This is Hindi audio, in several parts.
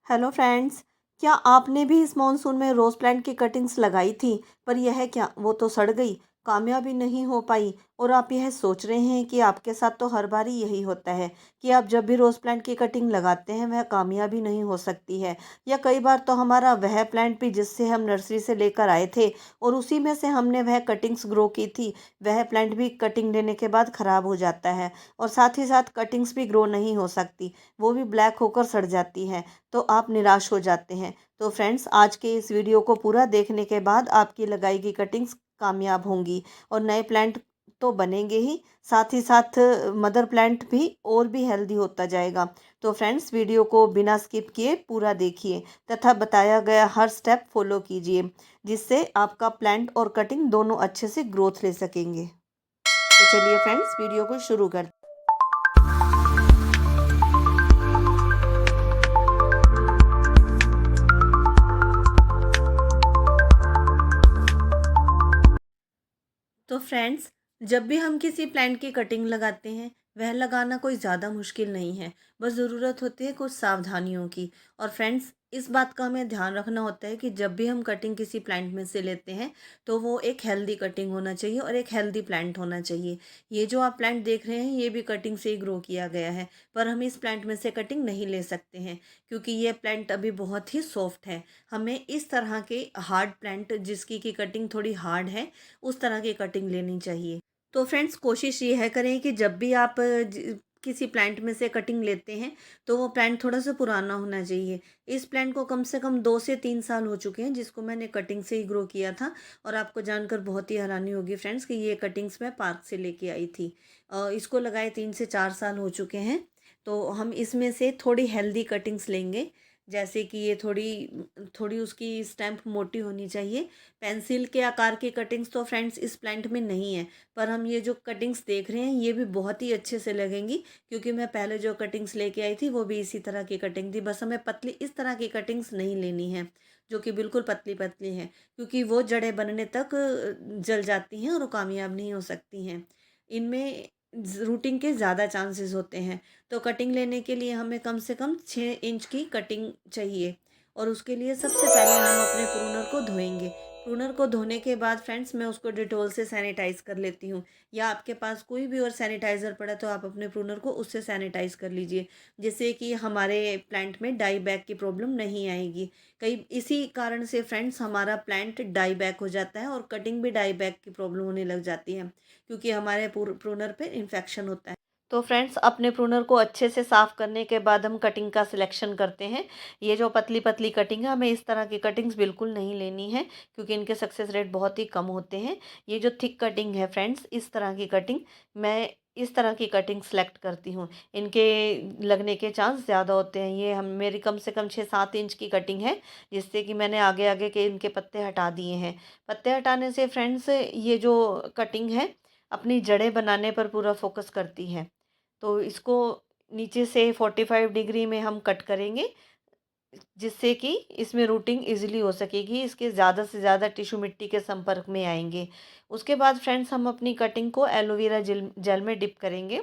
Hello friends. क्या आपने भी इस मॉनसून में रोज़ प्लांट की कटिंग्स लगाई थी, पर यह क्या वो तो सड़ गई, कामयाबी नहीं हो पाई। और आप यह सोच रहे हैं कि आपके साथ तो हर बार ही यही होता है कि आप जब भी रोज़ प्लांट की कटिंग लगाते हैं वह कामयाबी नहीं हो सकती है। या कई बार तो हमारा वह प्लांट भी जिससे हम नर्सरी से लेकर आए थे और उसी में से हमने वह कटिंग्स ग्रो की थी, वह प्लांट भी कटिंग लेने के बाद ख़राब हो जाता है। और साथ ही साथ कटिंग्स भी ग्रो नहीं हो सकती, वो भी ब्लैक होकर सड़ जाती हैं। तो आप निराश हो जाते हैं। तो फ्रेंड्स, आज के इस वीडियो को पूरा देखने के बाद आपकी लगाई गई कटिंग्स कामयाब होंगी और नए प्लांट तो बनेंगे ही, साथ ही साथ मदर प्लांट भी और भी हेल्दी होता जाएगा। तो फ्रेंड्स, वीडियो को बिना स्किप किए पूरा देखिए तथा बताया गया हर स्टेप फॉलो कीजिए, जिससे आपका प्लांट और कटिंग दोनों अच्छे से ग्रोथ ले सकेंगे। तो चलिए फ्रेंड्स, वीडियो को शुरू करते हैं। तो फ्रेंड्स, जब भी हम किसी प्लांट की कटिंग लगाते हैं, वह लगाना कोई ज़्यादा मुश्किल नहीं है। बस ज़रूरत होती है कुछ सावधानियों की। और फ्रेंड्स, इस बात का हमें ध्यान रखना होता है कि जब भी हम कटिंग किसी प्लांट में से लेते हैं, तो वो एक हेल्दी कटिंग होना चाहिए और एक हेल्दी प्लांट होना चाहिए। ये जो आप प्लांट देख रहे हैं, ये भी कटिंग से ही ग्रो किया गया है, पर हम इस प्लांट में से कटिंग नहीं ले सकते हैं, क्योंकि ये प्लांट अभी बहुत ही सॉफ्ट है। हमें इस तरह के हार्ड प्लांट, जिसकी की कटिंग थोड़ी हार्ड है, उस तरह की कटिंग लेनी चाहिए। तो फ्रेंड्स, कोशिश ये है करें कि जब भी आप किसी प्लांट में से कटिंग लेते हैं, तो वो प्लांट थोड़ा सा पुराना होना चाहिए। इस प्लांट को कम से कम 2 से 3 साल हो चुके हैं, जिसको मैंने कटिंग से ही ग्रो किया था। और आपको जानकर बहुत ही हैरानी होगी फ्रेंड्स कि ये कटिंग्स मैं पार्क से लेके आई थी। इसको लगाए 3 से 4 साल हो चुके हैं। तो हम इसमें से थोड़ी हेल्दी कटिंग्स लेंगे, जैसे कि ये थोड़ी थोड़ी उसकी स्टेम्प मोटी होनी चाहिए। पेंसिल के आकार की कटिंग्स तो फ्रेंड्स इस प्लांट में नहीं है, पर हम ये जो कटिंग्स देख रहे हैं, ये भी बहुत ही अच्छे से लगेंगी, क्योंकि मैं पहले जो कटिंग्स लेके आई थी वो भी इसी तरह की कटिंग थी। बस हमें पतली इस तरह की कटिंग्स नहीं लेनी है, जो कि बिल्कुल पतली पतली हैं, क्योंकि वो जड़ें बनने तक जल जाती हैं और वो कामयाब नहीं हो सकती हैं। इनमें रूटिंग के ज़्यादा चांसेस होते हैं। तो कटिंग लेने के लिए हमें कम से कम 6 इंच की कटिंग चाहिए। और उसके लिए सबसे पहले हम अपने प्रूनर को धोएंगे। प्रूनर को धोने के बाद फ्रेंड्स, मैं उसको डिटॉल से सैनिटाइज़ कर लेती हूँ, या आपके पास कोई भी और सैनिटाइज़र पड़ा तो आप अपने प्रूनर को उससे सैनिटाइज़ कर लीजिए, जिससे कि हमारे प्लांट में डाई बैक की प्रॉब्लम नहीं आएगी। कई इसी कारण से फ्रेंड्स हमारा प्लांट डाई बैक हो जाता है और कटिंग भी डाई बैक की प्रॉब्लम होने लग जाती है, क्योंकि हमारे प्रूनर पे इन्फेक्शन होता है। तो फ्रेंड्स, अपने प्रूनर को अच्छे से साफ़ करने के बाद हम कटिंग का सिलेक्शन करते हैं। ये जो पतली पतली कटिंग है, हमें इस तरह की कटिंग्स बिल्कुल नहीं लेनी है, क्योंकि इनके सक्सेस रेट बहुत ही कम होते हैं। ये जो थिक कटिंग है फ्रेंड्स, इस तरह की कटिंग, मैं इस तरह की कटिंग सेलेक्ट करती हूँ। इनके लगने के चांस ज़्यादा होते हैं। ये हम मेरी कम से कम 6-7 इंच की कटिंग है, जिससे कि मैंने आगे आगे के इनके पत्ते हटा दिए हैं। पत्ते हटाने से फ्रेंड्स, ये जो कटिंग है अपनी जड़ें बनाने पर पूरा फोकस करती है। तो इसको नीचे से 45 डिग्री में हम कट करेंगे, जिससे कि इसमें रूटिंग इजीली हो सकेगी, इसके ज़्यादा से ज़्यादा टिश्यू मिट्टी के संपर्क में आएंगे। उसके बाद फ्रेंड्स, हम अपनी कटिंग को एलोवेरा जेल जेल में डिप करेंगे,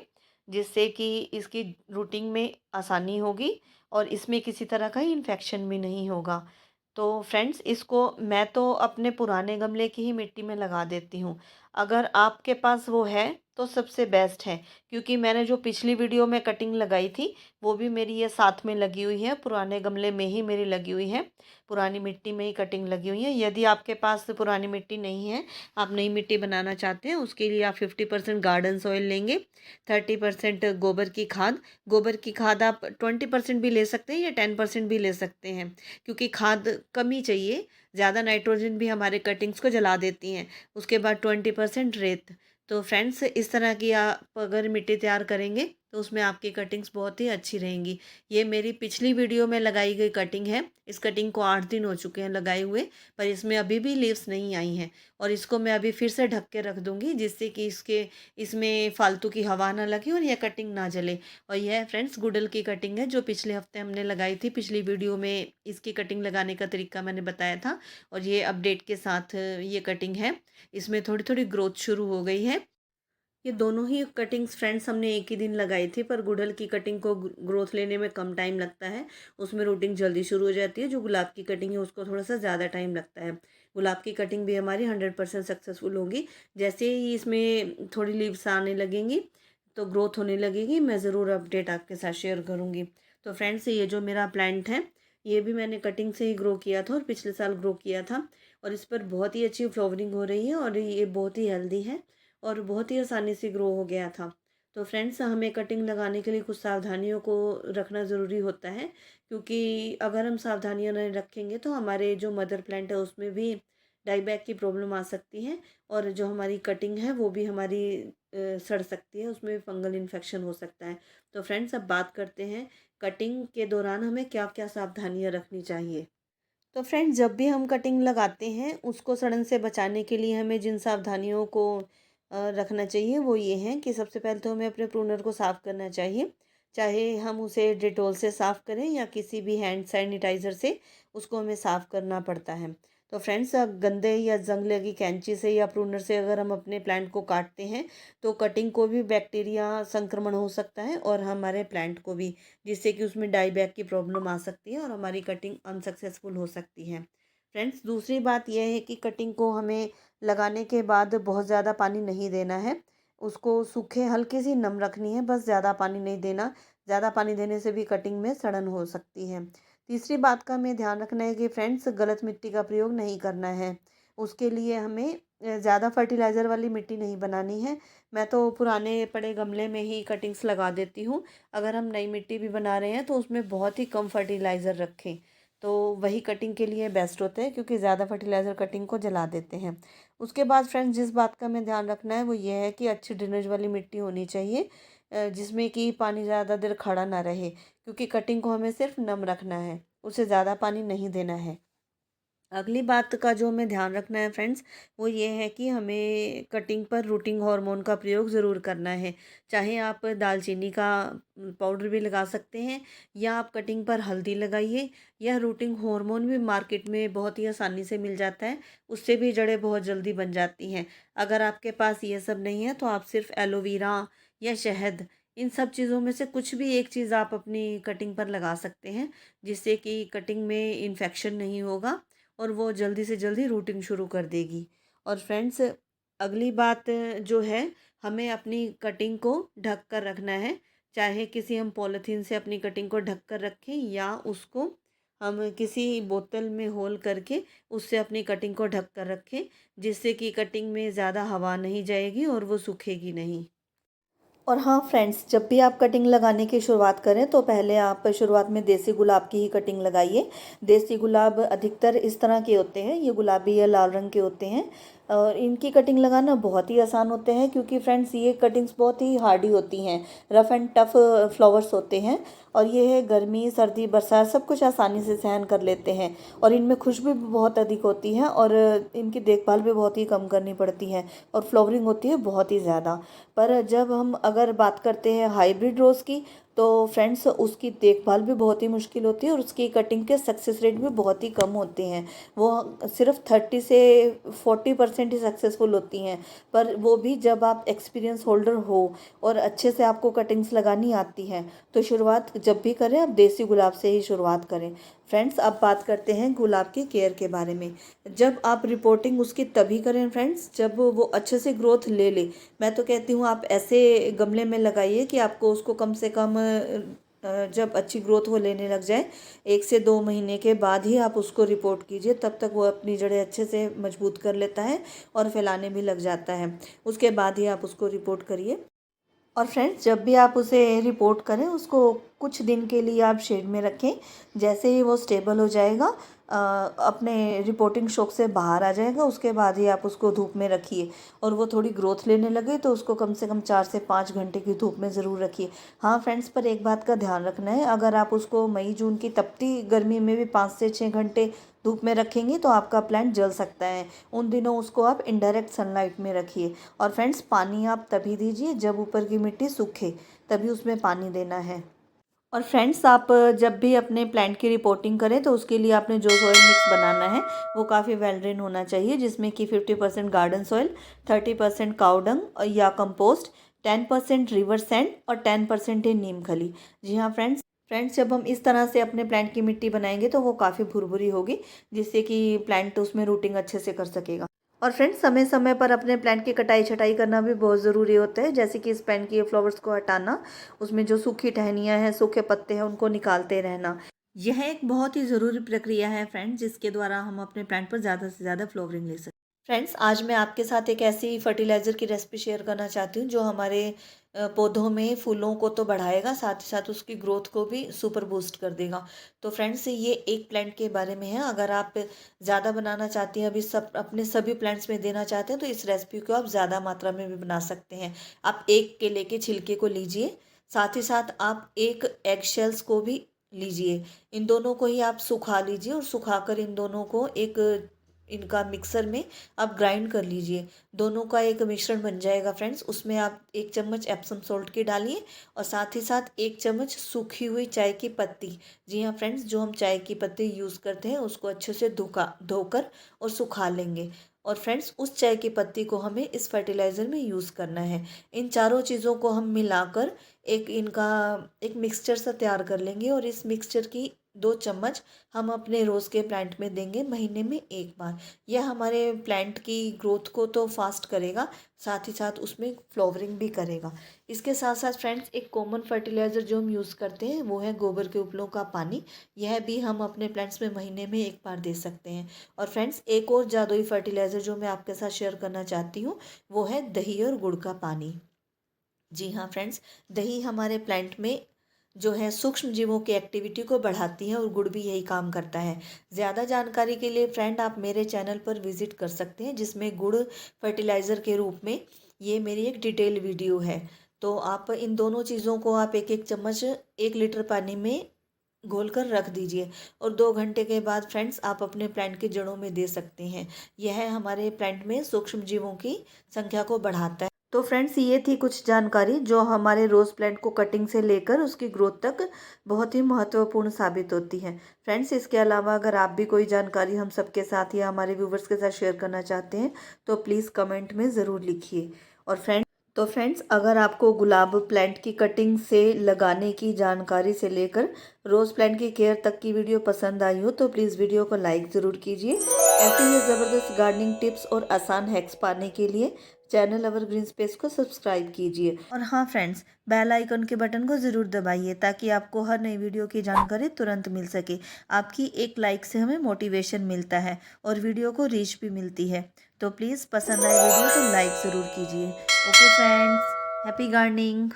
जिससे कि इसकी रूटिंग में आसानी होगी और इसमें किसी तरह का इन्फेक्शन भी नहीं होगा। तो फ्रेंड्स, इसको मैं तो अपने पुराने गमले की ही मिट्टी में लगा देती हूँ। अगर आपके पास वो है तो सबसे बेस्ट है, क्योंकि मैंने जो पिछली वीडियो में कटिंग लगाई थी, वो भी मेरी ये साथ में लगी हुई है, पुराने गमले में ही मेरी लगी हुई है, पुरानी मिट्टी में ही कटिंग लगी हुई है। यदि आपके पास पुरानी मिट्टी नहीं है, आप नई मिट्टी बनाना चाहते हैं, उसके लिए आप 50% गार्डन सॉइल लेंगे, 30% गोबर की खाद। गोबर की खाद आप 20% भी ले सकते हैं या 10% भी ले सकते हैं, क्योंकि खाद कम ही चाहिए, ज़्यादा नाइट्रोजन भी हमारे कटिंग्स को जला देती हैं। उसके बाद 20% रेत। तो फ्रेंड्स, इस तरह की आप अगर मिट्टी तैयार करेंगे, तो उसमें आपकी कटिंग्स बहुत ही अच्छी रहेंगी। ये मेरी पिछली वीडियो में लगाई गई कटिंग है। इस कटिंग को 8 दिन हो चुके हैं लगाए हुए, पर इसमें अभी भी लीव्स नहीं आई हैं। और इसको मैं अभी फिर से ढक के रख दूंगी, जिससे कि इसमें फालतू की हवा ना लगे और यह कटिंग ना जले। और यह फ्रेंड्स गुड़हल की कटिंग है, जो पिछले हफ्ते हमने लगाई थी। पिछली वीडियो में इसकी कटिंग लगाने का तरीका मैंने बताया था, और ये अपडेट के साथ ये कटिंग है। इसमें थोड़ी थोड़ी ग्रोथ शुरू हो गई है। ये दोनों ही कटिंग्स फ्रेंड्स हमने एक ही दिन लगाई थी, पर गुड़हल की कटिंग को ग्रोथ लेने में कम टाइम लगता है, उसमें रूटिंग जल्दी शुरू हो जाती है। जो गुलाब की कटिंग है उसको थोड़ा सा ज़्यादा टाइम लगता है। गुलाब की कटिंग भी हमारी 100% सक्सेसफुल होगी। जैसे ही इसमें थोड़ी लीव्स आने लगेंगी तो ग्रोथ होने लगेगी, मैं ज़रूर अपडेट आपके साथ शेयर करूँगी। तो फ्रेंड्स, ये जो मेरा प्लांट है ये भी मैंने कटिंग से ही ग्रो किया था और पिछले साल ग्रो किया था, और इस पर बहुत ही अच्छी फ्लावरिंग हो रही है और ये बहुत ही हेल्दी है और बहुत ही आसानी से ग्रो हो गया था। तो फ्रेंड्स, हमें कटिंग लगाने के लिए कुछ सावधानियों को रखना ज़रूरी होता है, क्योंकि अगर हम सावधानियां नहीं रखेंगे तो हमारे जो मदर प्लांट है उसमें भी डाईबैक की प्रॉब्लम आ सकती है, और जो हमारी कटिंग है वो भी हमारी सड़ सकती है, उसमें फंगल इन्फेक्शन हो सकता है। तो फ्रेंड्स, अब बात करते हैं कटिंग के दौरान हमें क्या क्या सावधानियां रखनी चाहिए। तो फ्रेंड्स, जब भी हम कटिंग लगाते हैं उसको सड़न से बचाने के लिए हमें जिन सावधानियों को रखना चाहिए वो ये हैं कि सबसे पहले तो हमें अपने प्रूनर को साफ़ करना चाहिए। चाहे हम उसे डेटॉल से साफ़ करें या किसी भी हैंड सैनिटाइज़र से उसको हमें साफ़ करना पड़ता है। तो फ्रेंड्स, गंदे या जंग लगी कैंची से या प्रूनर से अगर हम अपने प्लांट को काटते हैं तो कटिंग को भी बैक्टीरिया संक्रमण हो सकता है और हमारे प्लांट को भी, जिससे कि उसमें डाई बैक की प्रॉब्लम आ सकती है और हमारी कटिंग अनसक्सेसफुल हो सकती है। फ्रेंड्स, दूसरी बात यह है कि कटिंग को हमें लगाने के बाद बहुत ज़्यादा पानी नहीं देना है। उसको सूखे हल्की सी नम रखनी है, बस ज़्यादा पानी नहीं देना। ज़्यादा पानी देने से भी कटिंग में सड़न हो सकती है। तीसरी बात का हमें ध्यान रखना है कि फ्रेंड्स, गलत मिट्टी का प्रयोग नहीं करना है। उसके लिए हमें ज़्यादा फर्टिलाइज़र वाली मिट्टी नहीं बनानी है। मैं तो पुराने पड़े गमले में ही कटिंग्स लगा देती हूँ। अगर हम नई मिट्टी भी बना रहे हैं तो उसमें बहुत ही कम फर्टिलाइज़र रखें, तो वही कटिंग के लिए बेस्ट होता है, क्योंकि ज़्यादा फर्टिलाइज़र कटिंग को जला देते हैं। उसके बाद फ्रेंड्स, जिस बात का हमें ध्यान रखना है वो ये है कि अच्छी ड्रेनेज वाली मिट्टी होनी चाहिए, जिसमें कि पानी ज़्यादा देर खड़ा ना रहे, क्योंकि कटिंग को हमें सिर्फ नम रखना है, उसे ज़्यादा पानी नहीं देना है। अगली बात का जो हमें ध्यान रखना है फ्रेंड्स, वो ये है कि हमें कटिंग पर रूटिंग हार्मोन का प्रयोग ज़रूर करना है। चाहे आप दालचीनी का पाउडर भी लगा सकते हैं, या आप कटिंग पर हल्दी लगाइए, या रूटिंग हार्मोन भी मार्केट में बहुत ही आसानी से मिल जाता है, उससे भी जड़ें बहुत जल्दी बन जाती हैं। अगर आपके पास ये सब नहीं है तो आप सिर्फ एलोवेरा या शहद, इन सब चीज़ों में से कुछ भी एक चीज़ आप अपनी कटिंग पर लगा सकते हैं, जिससे कि कटिंग में इन्फेक्शन नहीं होगा और वो जल्दी से जल्दी रूटिंग शुरू कर देगी। और फ्रेंड्स, अगली बात जो है, हमें अपनी कटिंग को ढक कर रखना है। चाहे किसी हम पॉलीथीन से अपनी कटिंग को ढक कर रखें, या उसको हम किसी बोतल में होल करके उससे अपनी कटिंग को ढक कर रखें, जिससे कि कटिंग में ज़्यादा हवा नहीं जाएगी और वो सूखेगी नहीं। और हाँ फ्रेंड्स, जब भी आप कटिंग लगाने की शुरुआत करें तो पहले आप शुरुआत में देसी गुलाब की ही कटिंग लगाइए। देसी गुलाब अधिकतर इस तरह के होते हैं, ये गुलाबी या लाल रंग के होते हैं, और इनकी कटिंग लगाना बहुत ही आसान होते हैं, क्योंकि फ्रेंड्स ये कटिंग्स बहुत ही हार्डी होती हैं, रफ़ एंड टफ़ फ्लावर्स होते हैं, और ये है गर्मी सर्दी बरसात सब कुछ आसानी से सहन कर लेते हैं, और इनमें खुशबू भी बहुत अधिक होती है, और इनकी देखभाल भी बहुत ही कम करनी पड़ती है, और फ्लावरिंग होती है बहुत ही ज़्यादा। पर जब हम अगर बात करते हैं हाइब्रिड रोज़ की, तो फ्रेंड्स उसकी देखभाल भी बहुत ही मुश्किल होती है और उसकी कटिंग के सक्सेस रेट भी बहुत ही कम होते हैं। वो सिर्फ 30 से 40% ही सक्सेसफुल होती हैं, पर वो भी जब आप एक्सपीरियंस होल्डर हो और अच्छे से आपको कटिंग्स लगानी आती हैं। तो शुरुआत जब भी करें आप देसी गुलाब से ही शुरुआत करें। फ्रेंड्स, अब बात करते हैं गुलाब की केयर के बारे में। जब आप रिपोर्टिंग उसकी तभी करें फ्रेंड्स जब वो अच्छे से ग्रोथ ले ले। मैं तो कहती हूँ आप ऐसे गमले में लगाइए कि आपको उसको कम से कम जब अच्छी ग्रोथ वो लेने लग जाए 1 से 2 महीने के बाद ही आप उसको रिपोर्ट कीजिए, तब तक वो अपनी जड़ें अच्छे से मजबूत कर लेता है और फैलाने भी लग जाता है। उसके बाद ही आप उसको रिपोर्ट करिए। और फ्रेंड्स, जब भी आप उसे रिपोर्ट करें उसको कुछ दिन के लिए आप शेड में रखें। जैसे ही वो स्टेबल हो जाएगा, अपने रिपोर्टिंग शौक से बाहर आ जाएगा, उसके बाद ही आप उसको धूप में रखिए, और वो थोड़ी ग्रोथ लेने लगे तो उसको कम से कम 4 से 5 घंटे की धूप में ज़रूर रखिए। हाँ फ्रेंड्स, पर एक बात का ध्यान रखना है, अगर आप उसको मई जून की तपती गर्मी में भी 5 से 6 घंटे धूप में रखेंगे तो आपका प्लांट जल सकता है। उन दिनों उसको आप इनडायरेक्ट सनलाइट में रखिए। और फ्रेंड्स, पानी आप तभी दीजिए जब ऊपर की मिट्टी सूखे, तभी उसमें पानी देना है। और फ्रेंड्स, आप जब भी अपने प्लांट की रिपोर्टिंग करें तो उसके लिए आपने जो सॉइल मिक्स बनाना है वो काफ़ी वेल ड्रेन होना चाहिए, जिसमें कि 50% गार्डन सॉइल, 30% काउ डंग या कंपोस्ट, 10% रिवर सैंड और 10% है नीम खली। जी हाँ फ्रेंड्स, जब हम इस तरह से अपने प्लांट की मिट्टी बनाएंगे तो वो काफ़ी भुरभुरी होगी, जिससे कि प्लांट उसमें रूटिंग अच्छे से कर सकेगा। और फ्रेंड्स, समय समय पर अपने प्लांट की कटाई छटाई करना भी बहुत ज़रूरी होता है, जैसे कि इस प्लांट के फ्लावर्स को हटाना, उसमें जो सूखी टहनियाँ हैं, सूखे पत्ते हैं, उनको निकालते रहना। यह एक बहुत ही ज़रूरी प्रक्रिया है फ्रेंड्स, जिसके द्वारा हम अपने प्लांट पर ज़्यादा से ज़्यादा फ्लावरिंग ले सकते हैं। फ्रेंड्स, आज मैं आपके साथ एक ऐसी फर्टिलाइज़र की रेसिपी शेयर करना चाहती हूँ जो हमारे पौधों में फूलों को तो बढ़ाएगा, साथ ही साथ उसकी ग्रोथ को भी सुपर बूस्ट कर देगा। तो फ्रेंड्स, ये एक प्लांट के बारे में है। अगर आप ज़्यादा बनाना चाहती हैं, अभी सब अपने सभी प्लांट्स में देना चाहते हैं, तो इस रेसिपी को आप ज़्यादा मात्रा में भी बना सकते हैं। आप एक केले के छिलके को लीजिए, साथ ही साथ आप एक एग शेल्स को भी लीजिए। इन दोनों को ही आप सुखा लीजिए और सुखाकर इन दोनों को एक इनका मिक्सर में आप ग्राइंड कर लीजिए। दोनों का एक मिश्रण बन जाएगा फ्रेंड्स। उसमें आप 1 चम्मच एप्सम सॉल्ट की डालिए और साथ ही साथ 1 चम्मच सूखी हुई चाय की पत्ती। जी हाँ फ्रेंड्स, जो हम चाय की पत्ती यूज़ करते हैं उसको अच्छे से धोकर और सुखा लेंगे। और फ्रेंड्स, उस चाय की पत्ती को हमें इस फर्टिलाइज़र में यूज़ करना है। इन चारों चीज़ों को हम मिलाकर इनका एक मिक्सचर सा तैयार कर लेंगे और इस मिक्सचर की 2 चम्मच हम अपने रोज़ के प्लांट में देंगे महीने में एक बार। यह हमारे प्लांट की ग्रोथ को तो फास्ट करेगा, साथ ही साथ उसमें फ्लावरिंग भी करेगा। इसके साथ साथ फ्रेंड्स, एक कॉमन फर्टिलाइज़र जो हम यूज़ करते हैं वो है गोबर के उपलों का पानी। यह भी हम अपने प्लांट्स में महीने में एक बार दे सकते हैं। और फ्रेंड्स, एक और जादुई फर्टिलाइज़र जो मैं आपके साथ शेयर करना चाहती हूँ वो है दही और गुड़ का पानी। जी हाँ फ्रेंड्स, दही हमारे प्लांट में जो है सूक्ष्म जीवों की एक्टिविटी को बढ़ाती है और गुड़ भी यही काम करता है। ज़्यादा जानकारी के लिए फ्रेंड आप मेरे चैनल पर विजिट कर सकते हैं, जिसमें गुड़ फर्टिलाइज़र के रूप में ये मेरी एक डिटेल वीडियो है। तो आप इन दोनों चीज़ों को आप 1 1 चम्मच 1 लीटर पानी में घोल कर रख दीजिए और 2 घंटे के बाद फ्रेंड्स आप अपने प्लांट की जड़ों में दे सकते हैं। यह हमारे प्लांट में सूक्ष्म जीवों की संख्या को बढ़ाता है। तो फ्रेंड्स, ये थी कुछ जानकारी जो हमारे रोज़ प्लांट को कटिंग से लेकर उसकी ग्रोथ तक बहुत ही महत्वपूर्ण साबित होती है। फ्रेंड्स, इसके अलावा अगर आप भी कोई जानकारी हम सबके साथ या हमारे व्यूवर्स के साथ शेयर करना चाहते हैं तो प्लीज़ कमेंट में ज़रूर लिखिए। और फ्रेंड्स, अगर आपको गुलाब प्लांट की कटिंग से लगाने की जानकारी से लेकर रोज़ प्लांट की केयर तक की वीडियो पसंद आई हो तो प्लीज़ वीडियो को लाइक ज़रूर कीजिए। ऐसे ही ज़बरदस्त गार्डनिंग टिप्स और आसान हैक्स पाने के लिए चैनल अवर ग्रीन स्पेस को सब्सक्राइब कीजिए। और हाँ फ्रेंड्स, बेल आइकन के बटन को ज़रूर दबाइए ताकि आपको हर नई वीडियो की जानकारी तुरंत मिल सके। आपकी एक लाइक से हमें मोटिवेशन मिलता है और वीडियो को रीच भी मिलती है। तो प्लीज़ पसंद आए वीडियो तो लाइक ज़रूर कीजिए। Okay friends, happy gardening.